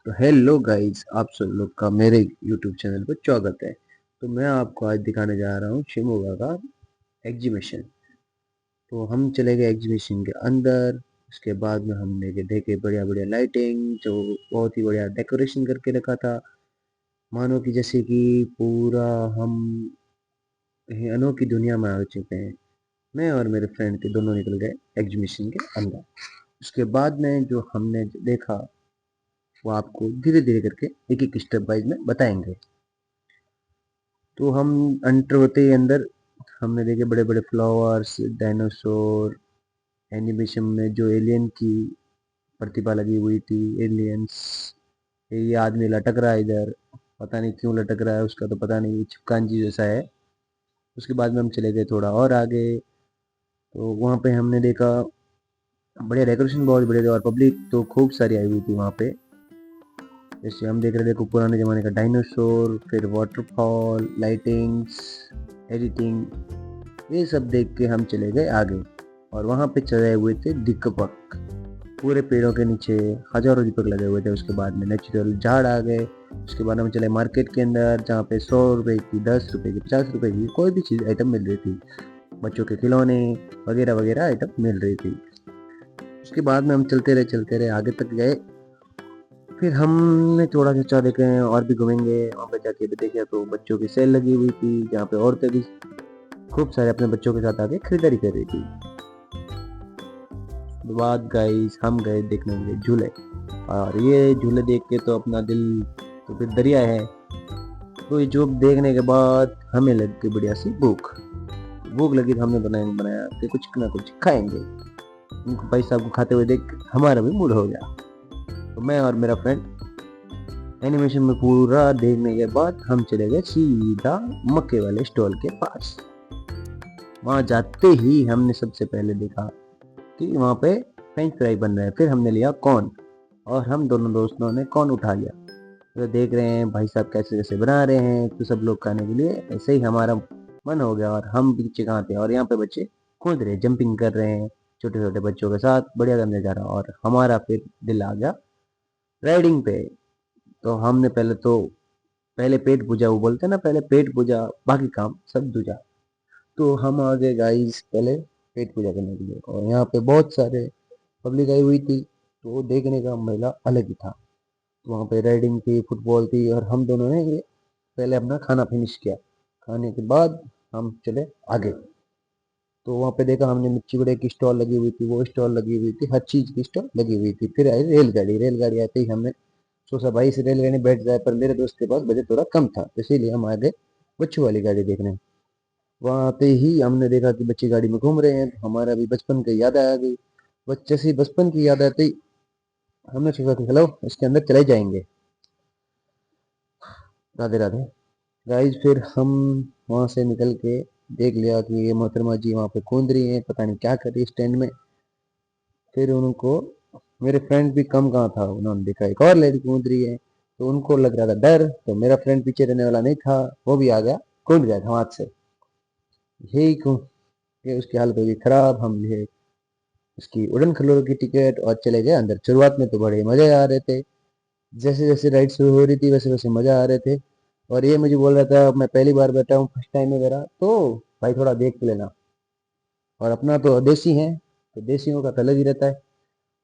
तो hello guys, आप सब लोग का मेरे यूट्यूब चैनल पर स्वागत है। तो मैं आपको आज दिखाने जा रहा हूँ शिमोगा का एग्जीबिशन। तो हम चले गए एग्जीबिशन के अंदर। उसके बाद में हमने देखे बढ़िया बढ़िया लाइटिंग, जो बहुत ही बढ़िया डेकोरेशन करके रखा था। मानो कि जैसे कि पूरा हम कहीं अनोखी दुनिया में आ चुके हैं। मैं और मेरे फ्रेंड थे, दोनों निकल गए एग्जीबिशन के अंदर। उसके बाद में जो हमने देखा वो आपको धीरे धीरे करके एक एक स्टेप वाइज में बताएंगे। तो हम एंटर होते ही अंदर हमने देखे बड़े बड़े फ्लावर्स, डायनासोर, एनिमेशन में जो एलियन की प्रतिभा लगी हुई थी, एलियंस। ये आदमी लटक रहा है इधर, पता नहीं क्यों लटक रहा है, उसका तो पता नहीं, चिपकांजी जैसा है। उसके बाद में हम चले गए थोड़ा और आगे। तो वहाँ पे हमने देखा बढ़िया डेकोरेशन, बहुत बढ़िया था, और पब्लिक तो खूब सारी आई हुई थी वहाँ पे। जैसे हम देख रहे थे, देखो पुराने ज़माने का डायनासोर, फिर वाटरफॉल, लाइटिंग्स, एडिटिंग, ये सब देख के हम चले गए आगे। और वहाँ पे चढ़े हुए थे दीपक, पूरे पेड़ों के नीचे हजारों दीपक लगे हुए थे। उसके बाद में नेचुरल झाड़ आ गए। उसके बाद हम चले मार्केट के अंदर, जहाँ पे 100 रुपए की, 10 रुपए की, 50 रुपए की कोई भी चीज़ आइटम मिल रही थी। बच्चों के खिलौने वगैरह वगैरह आइटम मिल रही थी। उसके बाद में हम चलते रहे आगे तक गए। फिर हमने थोड़ा सा देखे और भी घूमेंगे। वहाँ पे जाके भी देखे तो बच्चों की सेल लगी हुई थी, जहाँ पे औरतें भी खूब सारे अपने बच्चों के साथ आके खरीदारी कर रही थी। बाद गाइस हम गए देखने के लिए झूले, और ये झूले देख के तो अपना दिल तो फिर दरिया है। तो ये जो देखने के बाद हमें लग गई बढ़िया सी भूख। भूख लगी तो हमने बनाया कि कुछ ना कुछ खाएंगे। उनको भाई साहब को खाते हुए देख हमारा भी मूड हो गया। तो मैं और मेरा फ्रेंड एनिमेशन में पूरा देखने के बाद हम चले गए सीधा मक्के वाले स्टॉल के पास। वहां जाते ही हमने सबसे पहले देखा कि वहां पे फ्रेंच फ्राई बन रहे हैं। फिर हमने लिया कॉर्न, और हम दोनों दोस्तों ने कॉर्न उठा लिया। तो देख रहे हैं भाई साहब कैसे कैसे बना रहे हैं, तो सब लोग खाने के लिए ऐसे ही हमारा मन हो गया। और हम पीछे कहाँ थे, और यहाँ पे बच्चे कूद रहे, जंपिंग कर रहे हैं छोटे छोटे बच्चों के साथ, बढ़िया करने जा रहा। और हमारा फिर दिल आ गया राइडिंग पे। तो हमने पहले पेट पूजा, वो बोलते हैं ना, पहले पेट पूजा बाकी काम सब दूजा। तो हम आ गए गाइस पहले पेट पूजा करने के लिए, और यहाँ पे बहुत सारे पब्लिक आई हुई थी। तो वो देखने का मजा अलग ही था। तो वहाँ पे राइडिंग थी, फुटबॉल थी, और हम दोनों ने ये पहले अपना खाना फिनिश किया। खाने के बाद हम चले आगे। तो वहाँ पे देखा हमने मिर्ची बड़े की स्टॉल लगी हुई थी, वो स्टॉल लगी हुई थी, हर चीज की स्टॉल लगी हुई थी। फिर आई रेलगाड़ी। रेलगाड़ी आते ही हमने सोचा भाई इस रेलगाड़ी में बैठ जाए, पर मेरे दोस्त के पास बजट थोड़ा कम था, इसीलिए हम आ गए बच्चों वाली गाड़ी देखने। वहां आते ही हमने देखा कि बच्चे गाड़ी में घूम रहे हैं, तो हमारा भी बचपन की याद आ गई। बच्चे से बचपन की याद आते ही हमने सोचा कि चलो इसके अंदर चले जाएंगे। राधे राधे गाइस। फिर हम वहां से निकल के देख लिया कि ये मोहतरमा जी वहां पे कूद रही है, पता नहीं क्या कर रही है स्टैंड में। फिर उनको, मेरे फ्रेंड भी कम कहाँ था, उन्होंने देखा एक और लेडी कूद रही है, तो उनको लग रहा था डर। तो मेरा फ्रेंड पीछे रहने वाला नहीं था, वो भी आ गया, कूद गया था हाथ से। यही कि उसकी हालत हो गई खराब। हम ये उसकी उड़न खलों की टिकट और चले गए अंदर। शुरुआत में तो बड़े मजे आ रहे थे, जैसे जैसे राइड शुरू हो रही थी वैसे वैसे मजा आ रहे थे। और ये मुझे बोल रहा था मैं पहली बार बैठा हूँ, फर्स्ट टाइम है मेरा, तो भाई थोड़ा देख लेना। और अपना तो देसी है, तो देसियों का तो अलग ही रहता है,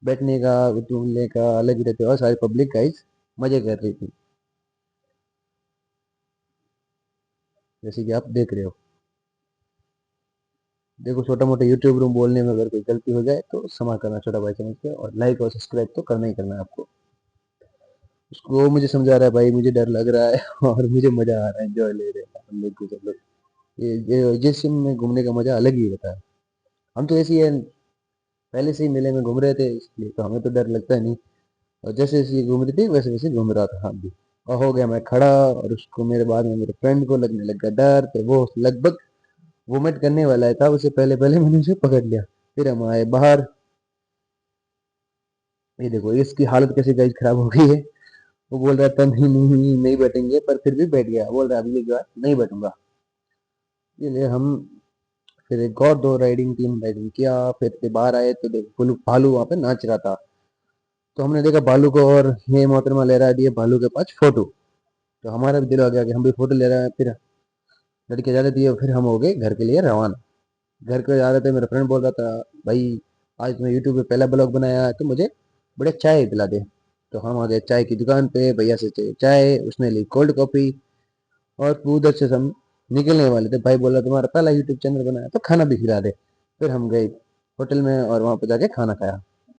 बैठने का उठने का अलग ही रहता है। और सारी पब्लिक गाइस मजे कर रही थी, जैसे कि आप देख रहे हो। देखो छोटा मोटा यूट्यूब रूम बोलने में अगर कोई गलती हो जाए तो क्षमा करना छोटा भाई समझ के, और लाइक और सब्सक्राइब तो करना ही करना है आपको। उसको वो मुझे समझा रहा है भाई, मुझे डर लग रहा है और मुझे मजा आ रहा है, एंजॉय ले रहे हैं हम लोग को सब लोग। ये जिस में घूमने का मजा अलग ही होता है। हम तो ऐसे ही है, पहले से ही मेले में घूम रहे थे, इसलिए तो हमें तो डर लगता है नहीं। और जैसे जैसे ये घूम रही थी वैसे वैसे घूम रहा था हम भी। और हो गया मैं खड़ा, और उसको मेरे बाद में मेरे फ्रेंड को लगने लगा डर, तो वो लगभग वोमिट करने वाला था, उससे पहले पहले मैंने उसे पकड़ लिया। फिर हम आए बाहर। ये देखो इसकी हालत कैसे गाइस खराब हो गई है। वो बोल रहा था नहीं नहीं नहीं बैठेंगे, पर फिर भी बैठ गया, बोल रहा अगली बार नहीं बैठूंगा। इसलिए हम फिर एक और दो राइडिंग टीम राइडिंग किया। फिर के बाहर आए तो देखो भालू भालू वहां पे नाच रहा था। तो हमने देखा भालू को, और ये मोहतरमा ले रहा है ये भालू के पास फोटो। तो हमारा भी दिल हो गया कि हम भी फोटो ले रहे हैं। फिर लड़के जा रहे थे, फिर हम हो गए घर के लिए रवाना। घर के जा रहे थे, मेरा फ्रेंड बोल रहा था भाई आज मैं यूट्यूब पे पहला ब्लॉग बनाया है तो मुझे बड़े चाय पिला दे। तो हम आ गए चाय की दुकान पे, भैया से चाय, उसने ली कोल्ड कॉफी। और उधर से हम निकलने वाले थे, भाई बोला तुम्हारा पहला यूट्यूब चैनल बनाया तो खाना भी खिला दे। फिर हम गए होटल में और वहां पर जाके खाना खाया।